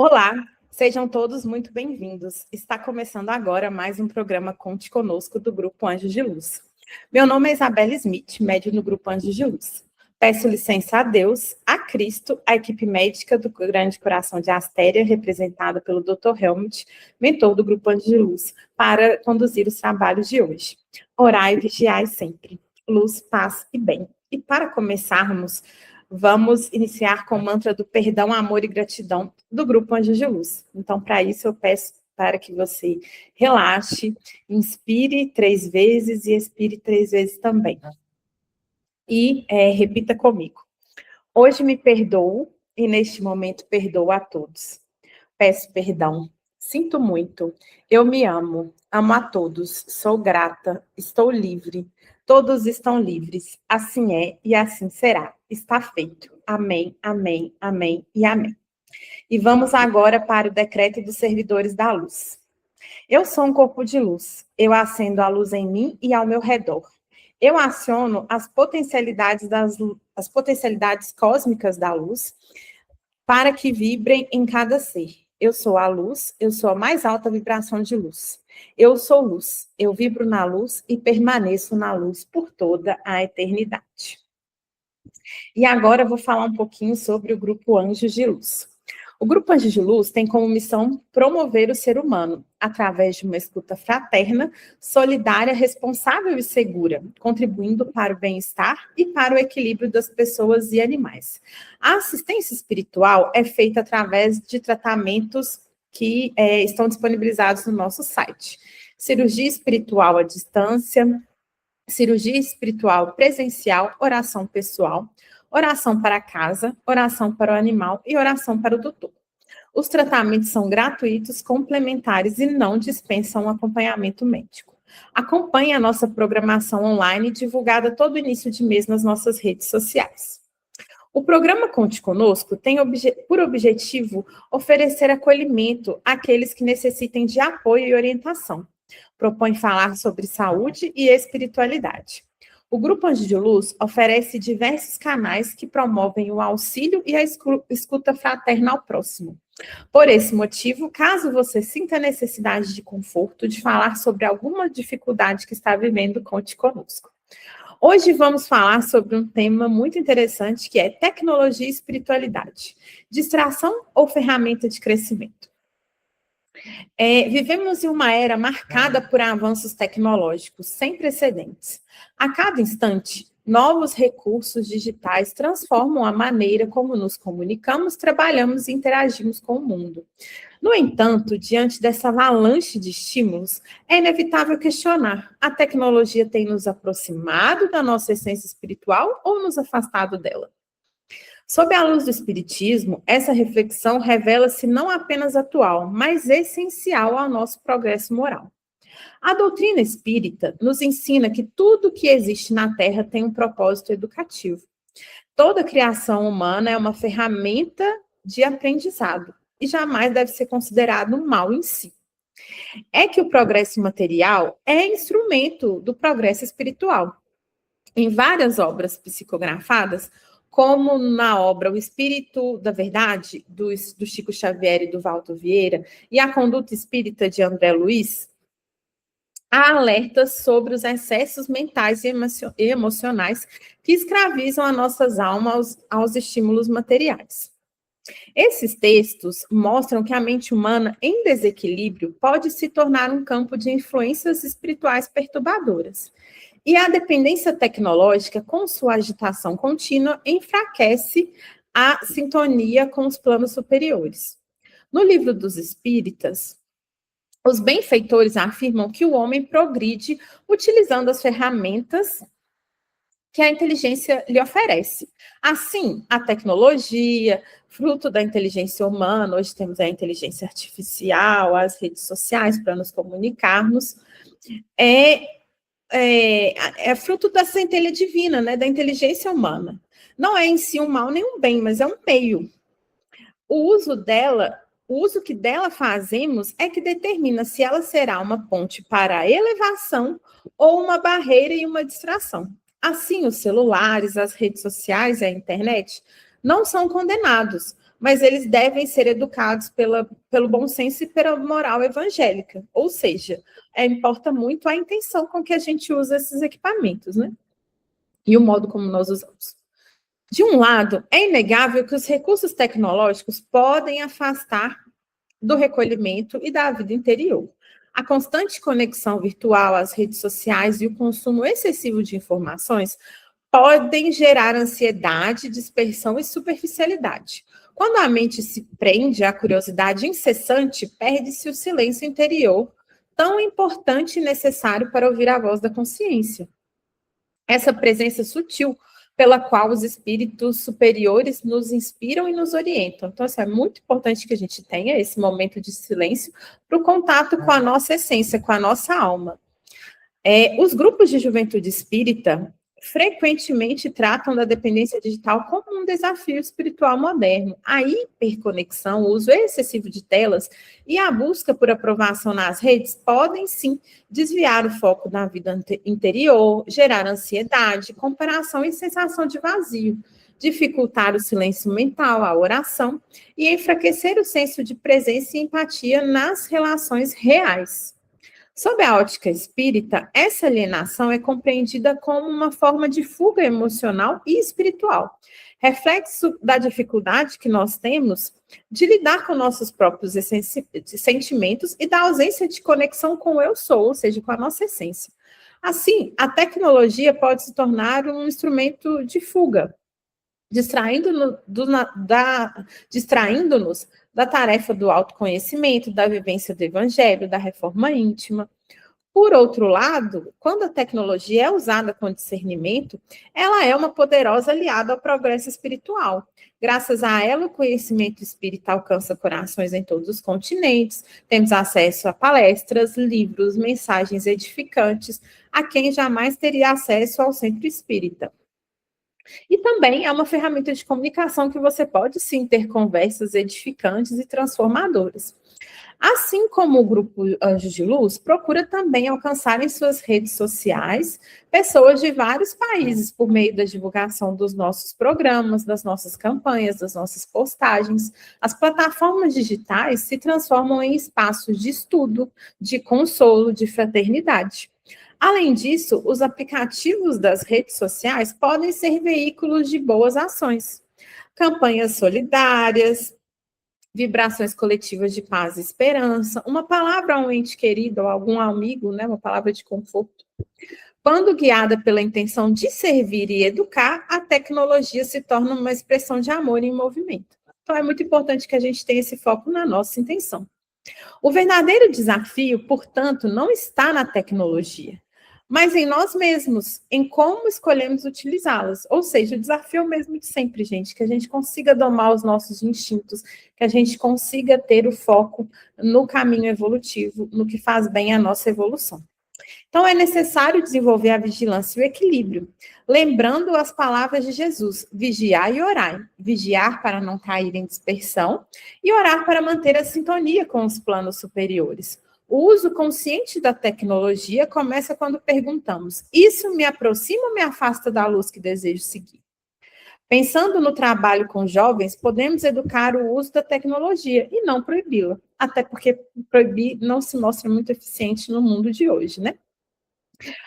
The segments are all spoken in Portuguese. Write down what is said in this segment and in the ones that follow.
Olá, sejam todos muito bem-vindos. Está começando agora mais um programa Conte Conosco do Grupo Anjos de Luz. Meu nome é Isabela Smith, médium do Grupo Anjos de Luz. Peço licença a Deus, a Cristo, a equipe médica do Grande Coração de Astéria, representada pelo Dr. Helmut, mentor do Grupo Anjos de Luz, para conduzir os trabalhos de hoje. Orai e vigiai sempre. Luz, paz e bem. E para começarmos, vamos iniciar com o mantra do perdão, amor e gratidão do Grupo Anjos de Luz. Então, para isso, eu peço para que você relaxe, inspire 3 vezes e expire 3 vezes também. E repita comigo. Hoje me perdoo e neste momento perdoo a todos. Peço perdão. Sinto muito. Eu me amo. Amo a todos. Sou grata. Estou livre. Todos estão livres. Assim é e assim será. Está feito. Amém, amém, amém e amém. E vamos agora para o decreto dos servidores da luz. Eu sou um corpo de luz. Eu acendo a luz em mim e ao meu redor. Eu aciono as potencialidades cósmicas da luz para que vibrem em cada ser. Eu sou a luz, eu sou a mais alta vibração de luz. Eu sou luz, eu vibro na luz e permaneço na luz por toda a eternidade. E agora eu vou falar um pouquinho sobre o Grupo Anjos de Luz. O Grupo Anjos de Luz tem como missão promover o ser humano através de uma escuta fraterna, solidária, responsável e segura, contribuindo para o bem-estar e para o equilíbrio das pessoas e animais. A assistência espiritual é feita através de tratamentos que estão disponibilizados no nosso site. Cirurgia espiritual à distância, cirurgia espiritual presencial, oração pessoal, oração para casa, oração para o animal e oração para o doutor. Os tratamentos são gratuitos, complementares e não dispensam acompanhamento médico. Acompanhe a nossa programação online, divulgada todo início de mês nas nossas redes sociais. O programa Conte Conosco tem por objetivo oferecer acolhimento àqueles que necessitem de apoio e orientação. Propõe falar sobre saúde e espiritualidade. O Grupo Anjos de Luz oferece diversos canais que promovem o auxílio e a escuta fraterna ao próximo. Por esse motivo, caso você sinta necessidade de conforto, de falar sobre alguma dificuldade que está vivendo, conte conosco. Hoje vamos falar sobre um tema muito interessante que é tecnologia e espiritualidade. Distração ou ferramenta de crescimento? Vivemos em uma era marcada por avanços tecnológicos sem precedentes. A cada instante, novos recursos digitais transformam a maneira como nos comunicamos, trabalhamos e interagimos com o mundo. No entanto, diante dessa avalanche de estímulos, é inevitável questionar: a tecnologia tem nos aproximado da nossa essência espiritual ou nos afastado dela? Sob a luz do Espiritismo, essa reflexão revela-se não apenas atual, mas essencial ao nosso progresso moral. A doutrina espírita nos ensina que tudo que existe na Terra tem um propósito educativo. Toda criação humana é uma ferramenta de aprendizado e jamais deve ser considerado um mal em si. É que o progresso material é instrumento do progresso espiritual. Em várias obras psicografadas, como na obra O Espírito da Verdade, do Chico Xavier e do Walter Vieira, e A Conduta Espírita de André Luiz, há alertas sobre os excessos mentais e emocionais que escravizam as nossas almas aos estímulos materiais. Esses textos mostram que a mente humana em desequilíbrio pode se tornar um campo de influências espirituais perturbadoras. E a dependência tecnológica, com sua agitação contínua, enfraquece a sintonia com os planos superiores. No Livro dos Espíritas, os benfeitores afirmam que o homem progride utilizando as ferramentas que a inteligência lhe oferece. Assim, a tecnologia, fruto da inteligência humana, hoje temos a inteligência artificial, as redes sociais para nos comunicarmos, é fruto da centelha divina, né, da inteligência humana. Não é em si um mal nem um bem, mas é um meio. O uso que dela fazemos é que determina se ela será uma ponte para a elevação ou uma barreira e uma distração. Assim, os celulares, as redes sociais e a internet não são condenados, mas eles devem ser educados pelo bom senso e pela moral evangélica. Ou seja, importa muito a intenção com que a gente usa esses equipamentos, né? E o modo como nós usamos. De um lado, é inegável que os recursos tecnológicos podem afastar do recolhimento e da vida interior. A constante conexão virtual às redes sociais e o consumo excessivo de informações podem gerar ansiedade, dispersão e superficialidade. Quando a mente se prende à curiosidade incessante, perde-se o silêncio interior, tão importante e necessário para ouvir a voz da consciência. Essa presença sutil pela qual os espíritos superiores nos inspiram e nos orientam. Então, assim, é muito importante que a gente tenha esse momento de silêncio para o contato com a nossa essência, com a nossa alma. Os grupos de juventude espírita frequentemente tratam da dependência digital como um desafio espiritual moderno. A hiperconexão, o uso excessivo de telas e a busca por aprovação nas redes podem, sim, desviar o foco da vida interior, gerar ansiedade, comparação e sensação de vazio, dificultar o silêncio mental, a oração e enfraquecer o senso de presença e empatia nas relações reais. Sob a ótica espírita, essa alienação é compreendida como uma forma de fuga emocional e espiritual, reflexo da dificuldade que nós temos de lidar com nossos próprios sentimentos e da ausência de conexão com o eu sou, ou seja, com a nossa essência. Assim, a tecnologia pode se tornar um instrumento de fuga, distraindo-nos da tarefa do autoconhecimento, da vivência do evangelho, da reforma íntima. Por outro lado, quando a tecnologia é usada com discernimento, ela é uma poderosa aliada ao progresso espiritual. Graças a ela, o conhecimento espírita alcança corações em todos os continentes, temos acesso a palestras, livros, mensagens edificantes, a quem jamais teria acesso ao centro espírita. E também é uma ferramenta de comunicação que você pode sim ter conversas edificantes e transformadoras. Assim como o grupo Anjos de Luz, procura também alcançar em suas redes sociais pessoas de vários países por meio da divulgação dos nossos programas, das nossas campanhas, das nossas postagens. As plataformas digitais se transformam em espaços de estudo, de consolo, de fraternidade. Além disso, os aplicativos das redes sociais podem ser veículos de boas ações, campanhas solidárias, vibrações coletivas de paz e esperança, uma palavra a um ente querido ou algum amigo, né, uma palavra de conforto. Quando guiada pela intenção de servir e educar, a tecnologia se torna uma expressão de amor em movimento. Então, é muito importante que a gente tenha esse foco na nossa intenção. O verdadeiro desafio, portanto, não está na tecnologia, mas em nós mesmos, em como escolhemos utilizá-las. Ou seja, o desafio é o mesmo de sempre, gente, que a gente consiga domar os nossos instintos, que a gente consiga ter o foco no caminho evolutivo, no que faz bem à nossa evolução. Então, é necessário desenvolver a vigilância e o equilíbrio, lembrando as palavras de Jesus, vigiar e orar. Vigiar para não cair em dispersão e orar para manter a sintonia com os planos superiores. O uso consciente da tecnologia começa quando perguntamos: isso me aproxima ou me afasta da luz que desejo seguir? Pensando no trabalho com jovens, podemos educar o uso da tecnologia e não proibi-la, até porque proibir não se mostra muito eficiente no mundo de hoje, né?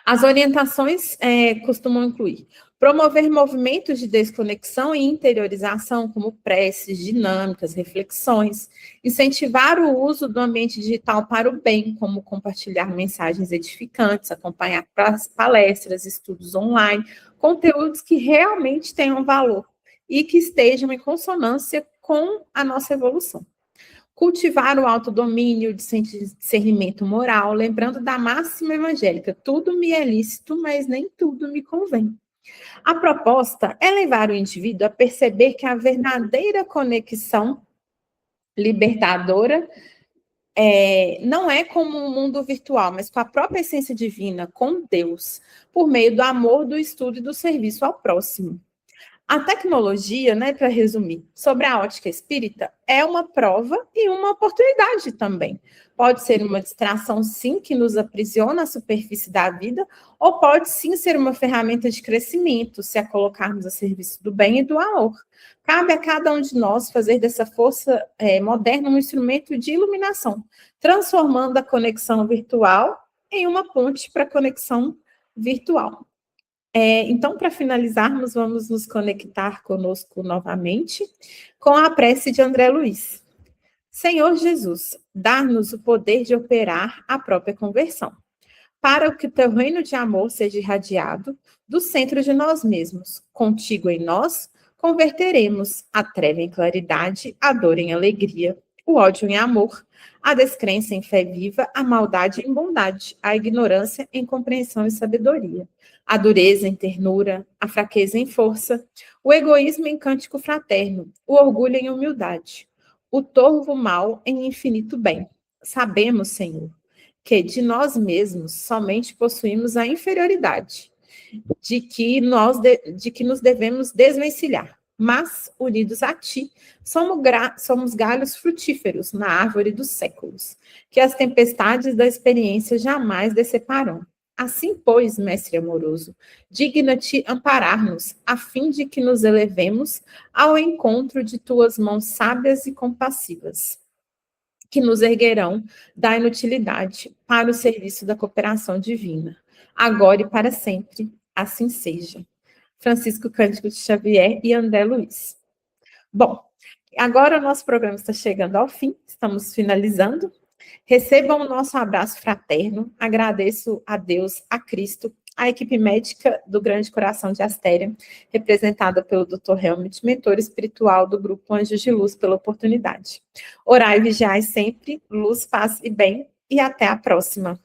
As orientações costumam incluir promover movimentos de desconexão e interiorização, como preces, dinâmicas, reflexões, incentivar o uso do ambiente digital para o bem, como compartilhar mensagens edificantes, acompanhar palestras, estudos online, conteúdos que realmente tenham valor e que estejam em consonância com a nossa evolução. Cultivar o autodomínio, o discernimento moral, lembrando da máxima evangélica: tudo me é lícito, mas nem tudo me convém. A proposta é levar o indivíduo a perceber que a verdadeira conexão libertadora não é como um mundo virtual, mas com a própria essência divina, com Deus, por meio do amor, do estudo e do serviço ao próximo. A tecnologia, né, para resumir, sobre a ótica espírita, é uma prova e uma oportunidade também. Pode ser uma distração, sim, que nos aprisiona à superfície da vida, ou pode, sim, ser uma ferramenta de crescimento, se a colocarmos a serviço do bem e do amor. Cabe a cada um de nós fazer dessa força moderna um instrumento de iluminação, transformando a conexão virtual em uma ponte para a conexão virtual. Então, para finalizarmos, vamos nos conectar conosco novamente com a prece de André Luiz. Senhor Jesus, dá-nos o poder de operar a própria conversão, para que o teu reino de amor seja irradiado do centro de nós mesmos. Contigo em nós, converteremos a treva em claridade, a dor em alegria, o ódio em amor, a descrença em fé viva, a maldade em bondade, a ignorância em compreensão e sabedoria, a dureza em ternura, a fraqueza em força, o egoísmo em cântico fraterno, o orgulho em humildade, o torvo mal em infinito bem. Sabemos, Senhor, que de nós mesmos somente possuímos a inferioridade, de que nos devemos desvencilhar. Mas, unidos a ti, somos galhos frutíferos na árvore dos séculos, que as tempestades da experiência jamais deceparão. Assim, pois, mestre amoroso, digna-te amparar-nos, a fim de que nos elevemos ao encontro de tuas mãos sábias e compassivas, que nos erguerão da inutilidade para o serviço da cooperação divina, agora e para sempre, assim seja. Francisco Cândido de Xavier e André Luiz. Bom, agora o nosso programa está chegando ao fim, estamos finalizando. Recebam o nosso abraço fraterno, agradeço a Deus, a Cristo, a equipe médica do Grande Coração de Astéria, representada pelo Dr. Helmut, mentor espiritual do Grupo Anjos de Luz, pela oportunidade. Orai e vigiai sempre, luz, paz e bem, e até a próxima.